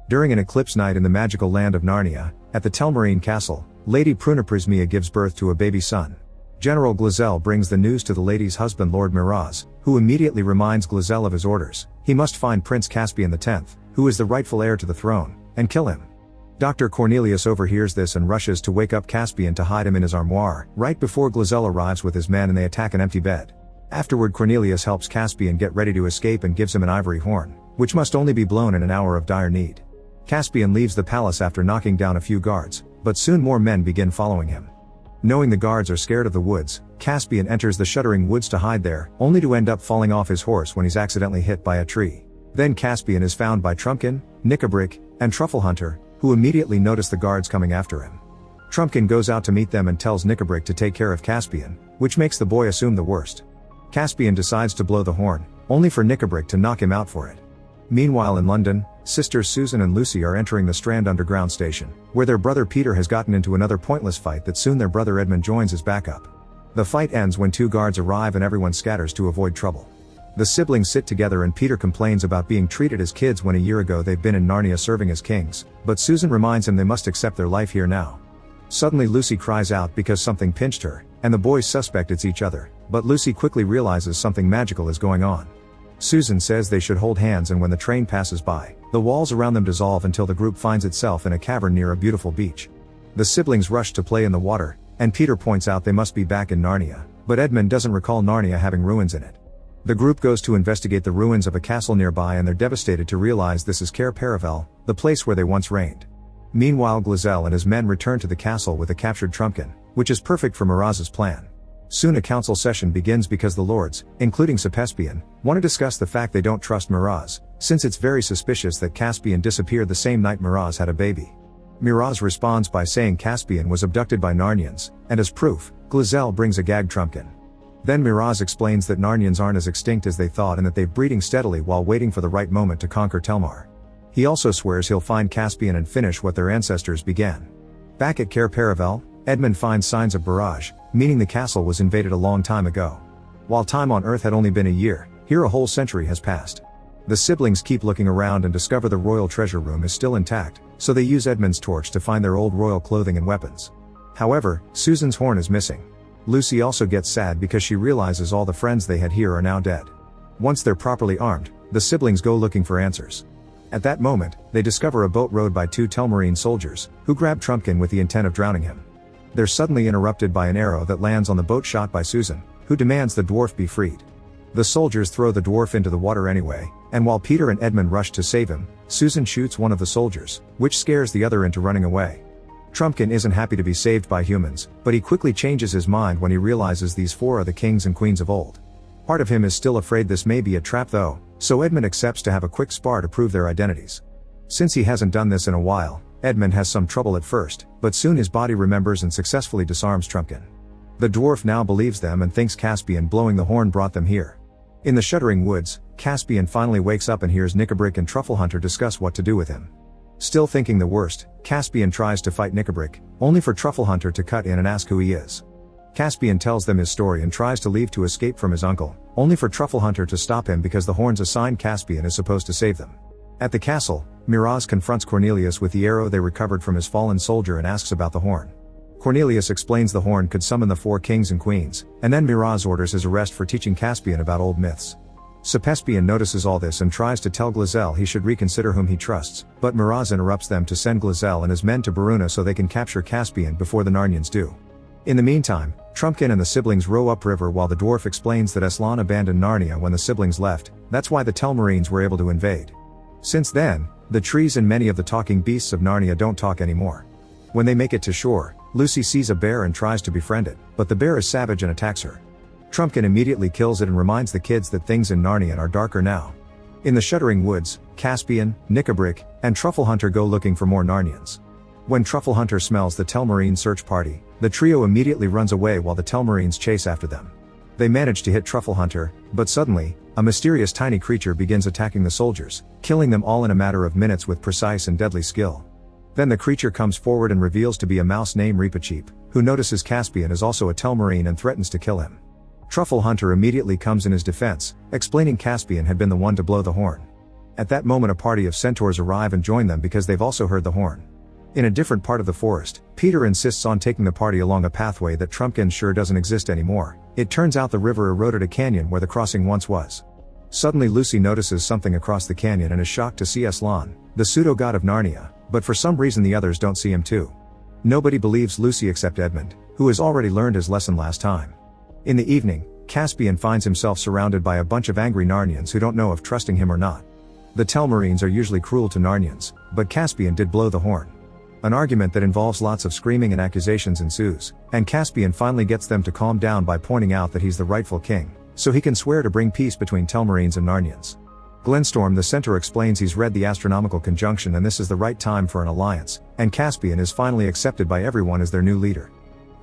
During an eclipse night in the magical land of Narnia, at the Telmarine castle, Lady Prunaprismia gives birth to a baby son. General Glazelle brings the news to the lady's husband Lord Miraz, who immediately reminds Glazelle of his orders. He must find Prince Caspian X, who is the rightful heir to the throne, and kill him. Dr. Cornelius overhears this and rushes to wake up Caspian to hide him in his armoire, right before Glazelle arrives with his men and they attack an empty bed. Afterward, Cornelius helps Caspian get ready to escape and gives him an ivory horn, which must only be blown in an hour of dire need. Caspian leaves the palace after knocking down a few guards, but soon more men begin following him. Knowing the guards are scared of the woods, Caspian enters the shuddering woods to hide there, only to end up falling off his horse when he's accidentally hit by a tree. Then Caspian is found by Trumpkin, Knickerbrick, and Trufflehunter, who immediately notice the guards coming after him. Trumpkin goes out to meet them and tells Knickerbrick to take care of Caspian, which makes the boy assume the worst. Caspian decides to blow the horn, only for Knickerbrick to knock him out for it. Meanwhile in London, sisters Susan and Lucy are entering the Strand Underground station, where their brother Peter has gotten into another pointless fight that soon their brother Edmund joins as backup. The fight ends when 2 guards arrive and everyone scatters to avoid trouble. The siblings sit together and Peter complains about being treated as kids when a year ago they've been in Narnia serving as kings, but Susan reminds him they must accept their life here now. Suddenly Lucy cries out because something pinched her, and the boys suspect it's each other, but Lucy quickly realizes something magical is going on. Susan says they should hold hands, and when the train passes by, the walls around them dissolve until the group finds itself in a cavern near a beautiful beach. The siblings rush to play in the water, and Peter points out they must be back in Narnia, but Edmund doesn't recall Narnia having ruins in it. The group goes to investigate the ruins of a castle nearby and they're devastated to realize this is Cair Paravel, the place where they once reigned. Meanwhile Glazelle and his men return to the castle with a captured Trumpkin, which is perfect for Miraz's plan. Soon a council session begins because the lords, including Caspian, want to discuss the fact they don't trust Miraz, since it's very suspicious that Caspian disappeared the same night Miraz had a baby. Miraz responds by saying Caspian was abducted by Narnians, and as proof, Glazelle brings a gagged Trumpkin. Then Miraz explains that Narnians aren't as extinct as they thought and that they're breeding steadily while waiting for the right moment to conquer Telmar. He also swears he'll find Caspian and finish what their ancestors began. Back at Cair Paravel, Edmund finds signs of barrage, meaning the castle was invaded a long time ago. While time on Earth had only been a year, here a whole century has passed. The siblings keep looking around and discover the royal treasure room is still intact, so they use Edmund's torch to find their old royal clothing and weapons. However, Susan's horn is missing. Lucy also gets sad because she realizes all the friends they had here are now dead. Once they're properly armed, the siblings go looking for answers. At that moment, they discover a boat rowed by 2 Telmarine soldiers, who grab Trumpkin with the intent of drowning him. They're suddenly interrupted by an arrow that lands on the boat shot by Susan, who demands the dwarf be freed. The soldiers throw the dwarf into the water anyway, and while Peter and Edmund rush to save him, Susan shoots one of the soldiers, which scares the other into running away. Trumpkin isn't happy to be saved by humans, but he quickly changes his mind when he realizes these 4 are the kings and queens of old. Part of him is still afraid this may be a trap though, so Edmund accepts to have a quick spar to prove their identities. Since he hasn't done this in a while, Edmund has some trouble at first, but soon his body remembers and successfully disarms Trumpkin. The dwarf now believes them and thinks Caspian blowing the horn brought them here. In the shuddering woods, Caspian finally wakes up and hears Knickerbrick and Trufflehunter discuss what to do with him. Still thinking the worst, Caspian tries to fight Knickerbrick, only for Trufflehunter to cut in and ask who he is. Caspian tells them his story and tries to leave to escape from his uncle, only for Trufflehunter to stop him because the horns assigned Caspian is supposed to save them. At the castle, Miraz confronts Cornelius with the arrow they recovered from his fallen soldier and asks about the horn. Cornelius explains the horn could summon the 4 kings and queens, and then Miraz orders his arrest for teaching Caspian about old myths. Caspian notices all this and tries to tell Glazelle he should reconsider whom he trusts, but Miraz interrupts them to send Glazelle and his men to Baruna so they can capture Caspian before the Narnians do. In the meantime, Trumpkin and the siblings row upriver while the dwarf explains that Aslan abandoned Narnia when the siblings left, that's why the Telmarines were able to invade. Since then, the trees and many of the talking beasts of Narnia don't talk anymore. When they make it to shore, Lucy sees a bear and tries to befriend it, but the bear is savage and attacks her. Trumpkin immediately kills it and reminds the kids that things in Narnia are darker now. In the shuddering woods, Caspian, Knickerbrick, and Trufflehunter go looking for more Narnians. When Trufflehunter smells the Telmarine search party, the trio immediately runs away while the Telmarines chase after them. They manage to hit Trufflehunter, but suddenly, a mysterious tiny creature begins attacking the soldiers, killing them all in a matter of minutes with precise and deadly skill. Then the creature comes forward and reveals to be a mouse named Reepicheep, who notices Caspian is also a Telmarine and threatens to kill him. Trufflehunter immediately comes in his defense, explaining Caspian had been the one to blow the horn. At that moment a party of centaurs arrive and join them because they've also heard the horn. In a different part of the forest, Peter insists on taking the party along a pathway that Trumpkin sure doesn't exist anymore. It turns out the river eroded a canyon where the crossing once was. Suddenly Lucy notices something across the canyon and is shocked to see Aslan, the pseudo-god of Narnia, but for some reason the others don't see him too. Nobody believes Lucy except Edmund, who has already learned his lesson last time. In the evening, Caspian finds himself surrounded by a bunch of angry Narnians who don't know if trusting him or not. The Telmarines are usually cruel to Narnians, but Caspian did blow the horn. An argument that involves lots of screaming and accusations ensues, and Caspian finally gets them to calm down by pointing out that he's the rightful king, so he can swear to bring peace between Telmarines and Narnians. Glenstorm the centaur explains he's read the astronomical conjunction and this is the right time for an alliance, and Caspian is finally accepted by everyone as their new leader.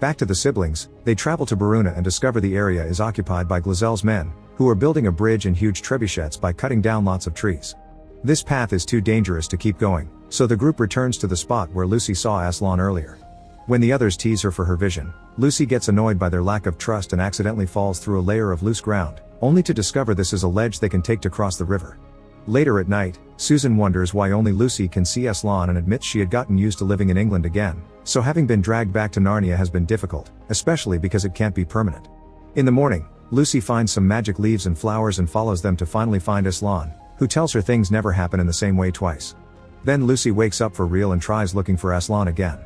Back to the siblings, they travel to Baruna and discover the area is occupied by Glazel's men, who are building a bridge and huge trebuchets by cutting down lots of trees. This path is too dangerous to keep going, so the group returns to the spot where Lucy saw Aslan earlier. When the others tease her for her vision, Lucy gets annoyed by their lack of trust and accidentally falls through a layer of loose ground, only to discover this is a ledge they can take to cross the river. Later at night, Susan wonders why only Lucy can see Aslan and admits she had gotten used to living in England again, so having been dragged back to Narnia has been difficult, especially because it can't be permanent. In the morning, Lucy finds some magic leaves and flowers and follows them to finally find Aslan, who tells her things never happen in the same way twice. Then Lucy wakes up for real and tries looking for Aslan again.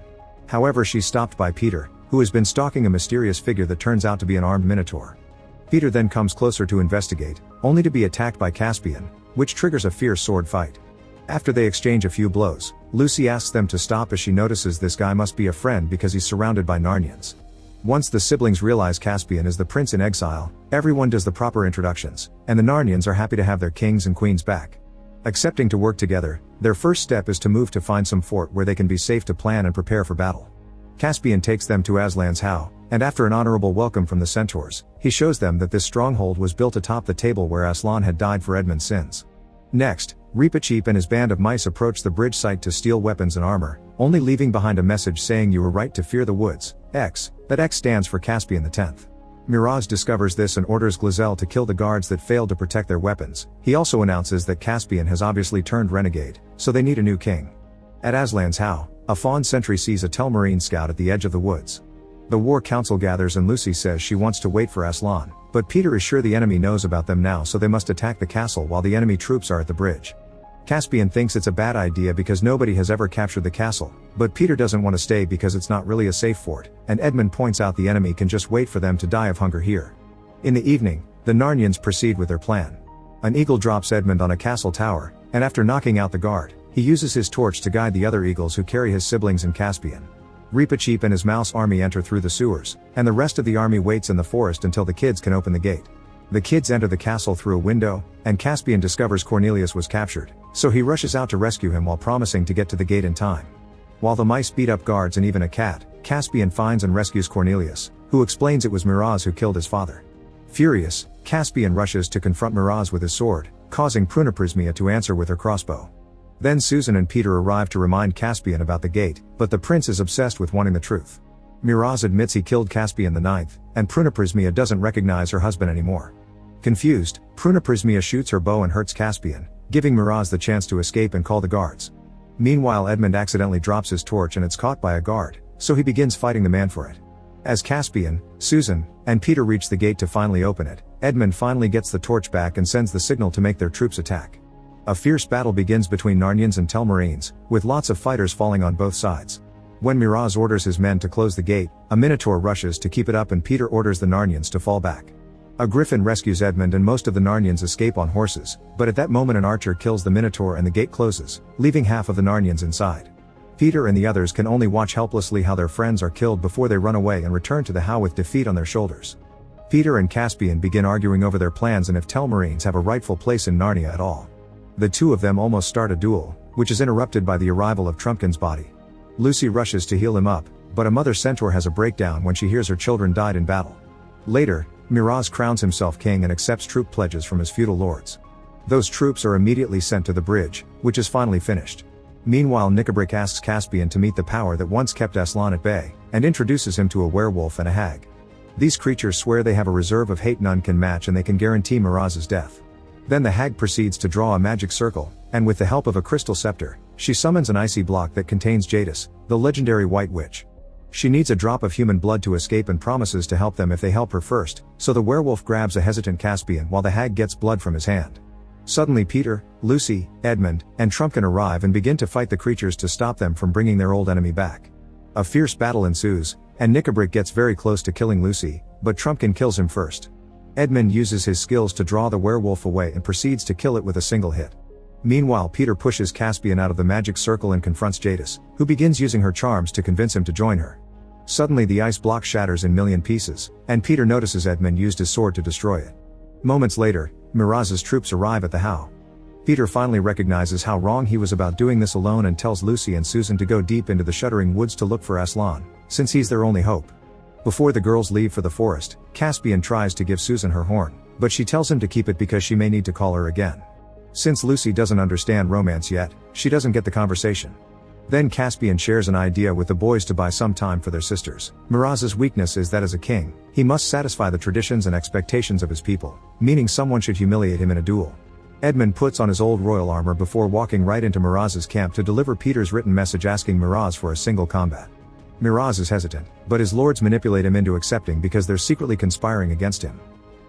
However, she's stopped by Peter, who has been stalking a mysterious figure that turns out to be an armed minotaur. Peter then comes closer to investigate, only to be attacked by Caspian, which triggers a fierce sword fight. After they exchange a few blows, Lucy asks them to stop as she notices this guy must be a friend because he's surrounded by Narnians. Once the siblings realize Caspian is the prince in exile, everyone does the proper introductions, and the Narnians are happy to have their kings and queens back. Accepting to work together, their first step is to move to find some fort where they can be safe to plan and prepare for battle. Caspian takes them to Aslan's house, and after an honorable welcome from the centaurs, he shows them that this stronghold was built atop the table where Aslan had died for Edmund's sins. Next, Reepicheep and his band of mice approach the bridge site to steal weapons and armor, only leaving behind a message saying you were right to fear the woods, X, that X stands for Caspian X. Miraz discovers this and orders Glazel to kill the guards that failed to protect their weapons. He also announces that Caspian has obviously turned renegade, so they need a new king. At Aslan's house, a fawn sentry sees a Telmarine scout at the edge of the woods. The war council gathers and Lucy says she wants to wait for Aslan, but Peter is sure the enemy knows about them now, so they must attack the castle while the enemy troops are at the bridge. Caspian thinks it's a bad idea because nobody has ever captured the castle, but Peter doesn't want to stay because it's not really a safe fort, and Edmund points out the enemy can just wait for them to die of hunger here. In the evening, the Narnians proceed with their plan. An eagle drops Edmund on a castle tower, and after knocking out the guard, he uses his torch to guide the other eagles who carry his siblings and Caspian. Reepicheep and his mouse army enter through the sewers, and the rest of the army waits in the forest until the kids can open the gate. The kids enter the castle through a window, and Caspian discovers Cornelius was captured, so he rushes out to rescue him while promising to get to the gate in time. While the mice beat up guards and even a cat, Caspian finds and rescues Cornelius, who explains it was Miraz who killed his father. Furious, Caspian rushes to confront Miraz with his sword, causing Prunaprismia to answer with her crossbow. Then Susan and Peter arrive to remind Caspian about the gate, but the prince is obsessed with wanting the truth. Miraz admits he killed Caspian IX, and Prunaprismia doesn't recognize her husband anymore. Confused, Prunaprismia shoots her bow and hurts Caspian, giving Miraz the chance to escape and call the guards. Meanwhile, Edmund accidentally drops his torch and it's caught by a guard, so he begins fighting the man for it. As Caspian, Susan, and Peter reach the gate to finally open it, Edmund finally gets the torch back and sends the signal to make their troops attack. A fierce battle begins between Narnians and Telmarines, with lots of fighters falling on both sides. When Miraz orders his men to close the gate, a minotaur rushes to keep it up and Peter orders the Narnians to fall back. A griffin rescues Edmund and most of the Narnians escape on horses, but at that moment an archer kills the minotaur and the gate closes, leaving half of the Narnians inside. Peter and the others can only watch helplessly how their friends are killed before they run away and return to the house with defeat on their shoulders. Peter and Caspian begin arguing over their plans and if Telmarines have a rightful place in Narnia at all. The two of them almost start a duel, which is interrupted by the arrival of Trumpkin's body. Lucy rushes to heal him up, but a mother centaur has a breakdown when she hears her children died in battle. Later, Miraz crowns himself king and accepts troop pledges from his feudal lords. Those troops are immediately sent to the bridge, which is finally finished. Meanwhile, Nikabrik asks Caspian to meet the power that once kept Aslan at bay, and introduces him to a werewolf and a hag. These creatures swear they have a reserve of hate none can match and they can guarantee Miraz's death. Then the hag proceeds to draw a magic circle, and with the help of a crystal scepter, she summons an icy block that contains Jadis, the legendary White Witch. She needs a drop of human blood to escape and promises to help them if they help her first, so the werewolf grabs a hesitant Caspian while the hag gets blood from his hand. Suddenly Peter, Lucy, Edmund, and Trumpkin arrive and begin to fight the creatures to stop them from bringing their old enemy back. A fierce battle ensues, and Knickerbrick gets very close to killing Lucy, but Trumpkin kills him first. Edmund uses his skills to draw the werewolf away and proceeds to kill it with a single hit. Meanwhile Peter pushes Caspian out of the magic circle and confronts Jadis, who begins using her charms to convince him to join her. Suddenly the ice block shatters in million pieces, and Peter notices Edmund used his sword to destroy it. Moments later, Miraz's troops arrive at the How. Peter finally recognizes how wrong he was about doing this alone and tells Lucy and Susan to go deep into the shuddering woods to look for Aslan, since he's their only hope. Before the girls leave for the forest, Caspian tries to give Susan her horn, but she tells him to keep it because she may need to call her again. Since Lucy doesn't understand romance yet, she doesn't get the conversation. Then Caspian shares an idea with the boys to buy some time for their sisters. Miraz's weakness is that as a king, he must satisfy the traditions and expectations of his people, meaning someone should humiliate him in a duel. Edmund puts on his old royal armor before walking right into Miraz's camp to deliver Peter's written message asking Miraz for a single combat. Miraz is hesitant, but his lords manipulate him into accepting because they're secretly conspiring against him.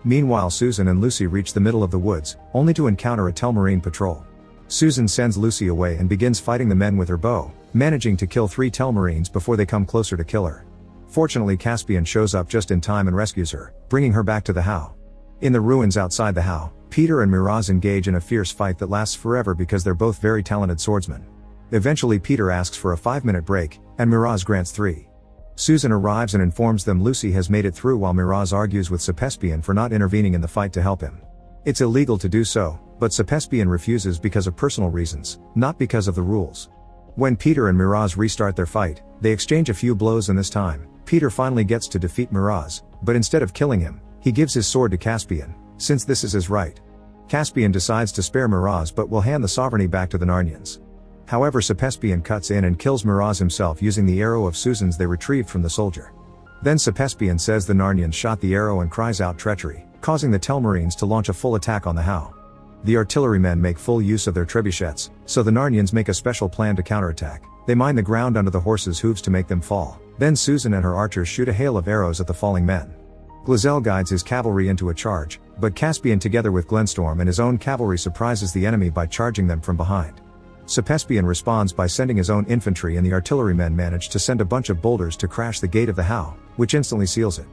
Meanwhile Susan and Lucy reach the middle of the woods, only to encounter a Telmarine patrol. Susan sends Lucy away and begins fighting the men with her bow, managing to kill 3 Telmarines before they come closer to kill her. Fortunately Caspian shows up just in time and rescues her, bringing her back to the How. In the ruins outside the How, Peter and Miraz engage in a fierce fight that lasts forever because they're both very talented swordsmen. Eventually Peter asks for a 5-minute break, and Miraz grants 3. Susan arrives and informs them Lucy has made it through while Miraz argues with Cephespian for not intervening in the fight to help him. It's illegal to do so, but Cephespian refuses because of personal reasons, not because of the rules. When Peter and Miraz restart their fight, they exchange a few blows and this time, Peter finally gets to defeat Miraz, but instead of killing him, he gives his sword to Caspian, since this is his right. Caspian decides to spare Miraz but will hand the sovereignty back to the Narnians. However Cephespian cuts in and kills Miraz himself using the arrow of Susan's they retrieved from the soldier. Then Cephespian says the Narnians shot the arrow and cries out treachery, causing the Telmarines to launch a full attack on the How. The artillerymen make full use of their trebuchets, so the Narnians make a special plan to counterattack. They mine the ground under the horses' hooves to make them fall. Then Susan and her archers shoot a hail of arrows at the falling men. Glazelle guides his cavalry into a charge, but Caspian together with Glenstorm and his own cavalry surprises the enemy by charging them from behind. Cephespian responds by sending his own infantry and the artillerymen manage to send a bunch of boulders to crash the gate of the How, which instantly seals it.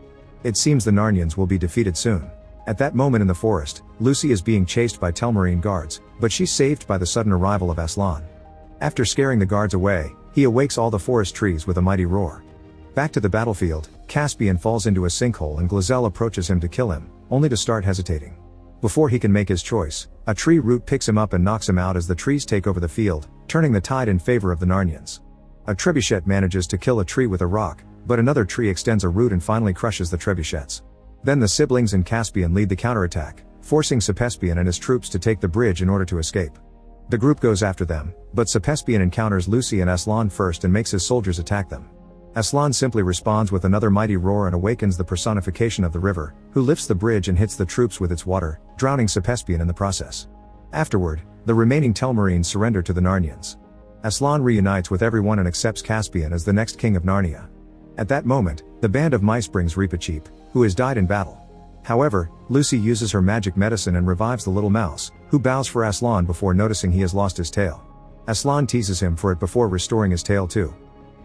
It seems the Narnians will be defeated soon. At that moment in the forest, Lucy is being chased by Telmarine guards, but she's saved by the sudden arrival of Aslan. After scaring the guards away, he awakes all the forest trees with a mighty roar. Back to the battlefield, Caspian falls into a sinkhole and Glazelle approaches him to kill him, only to start hesitating. Before he can make his choice, a tree root picks him up and knocks him out as the trees take over the field, turning the tide in favor of the Narnians. A trebuchet manages to kill a tree with a rock, but another tree extends a root and finally crushes the trebuchets. Then the siblings and Caspian lead the counterattack, forcing Cephespian and his troops to take the bridge in order to escape. The group goes after them, but Cephespian encounters Lucy and Aslan first and makes his soldiers attack them. Aslan simply responds with another mighty roar and awakens the personification of the river, who lifts the bridge and hits the troops with its water, drowning Cephespian in the process. Afterward, the remaining Telmarines surrender to the Narnians. Aslan reunites with everyone and accepts Caspian as the next king of Narnia. At that moment, the band of mice brings Reepicheep, who has died in battle. However, Lucy uses her magic medicine and revives the little mouse, who bows for Aslan before noticing he has lost his tail. Aslan teases him for it before restoring his tail too.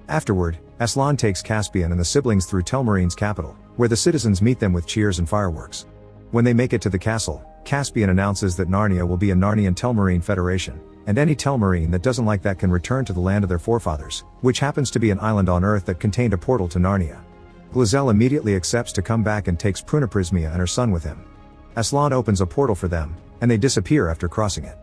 Afterward, Aslan takes Caspian and the siblings through Telmarine's capital, where the citizens meet them with cheers and fireworks. When they make it to the castle, Caspian announces that Narnia will be a Narnian Telmarine Federation, and any Telmarine that doesn't like that can return to the land of their forefathers, which happens to be an island on Earth that contained a portal to Narnia. Glazelle immediately accepts to come back and takes Prunaprismia and her son with him. Aslan opens a portal for them, and they disappear after crossing it.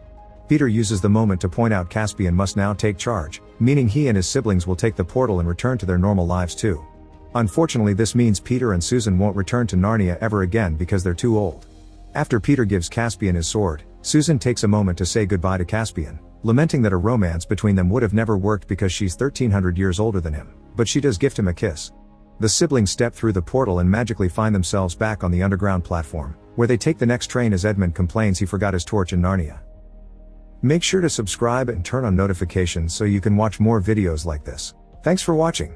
Peter uses the moment to point out Caspian must now take charge, meaning he and his siblings will take the portal and return to their normal lives too. Unfortunately this means Peter and Susan won't return to Narnia ever again because they're too old. After Peter gives Caspian his sword, Susan takes a moment to say goodbye to Caspian, lamenting that a romance between them would have never worked because she's 1300 years older than him, but she does gift him a kiss. The siblings step through the portal and magically find themselves back on the underground platform, where they take the next train as Edmund complains he forgot his torch in Narnia. Make sure to subscribe and turn on notifications so you can watch more videos like this. Thanks for watching.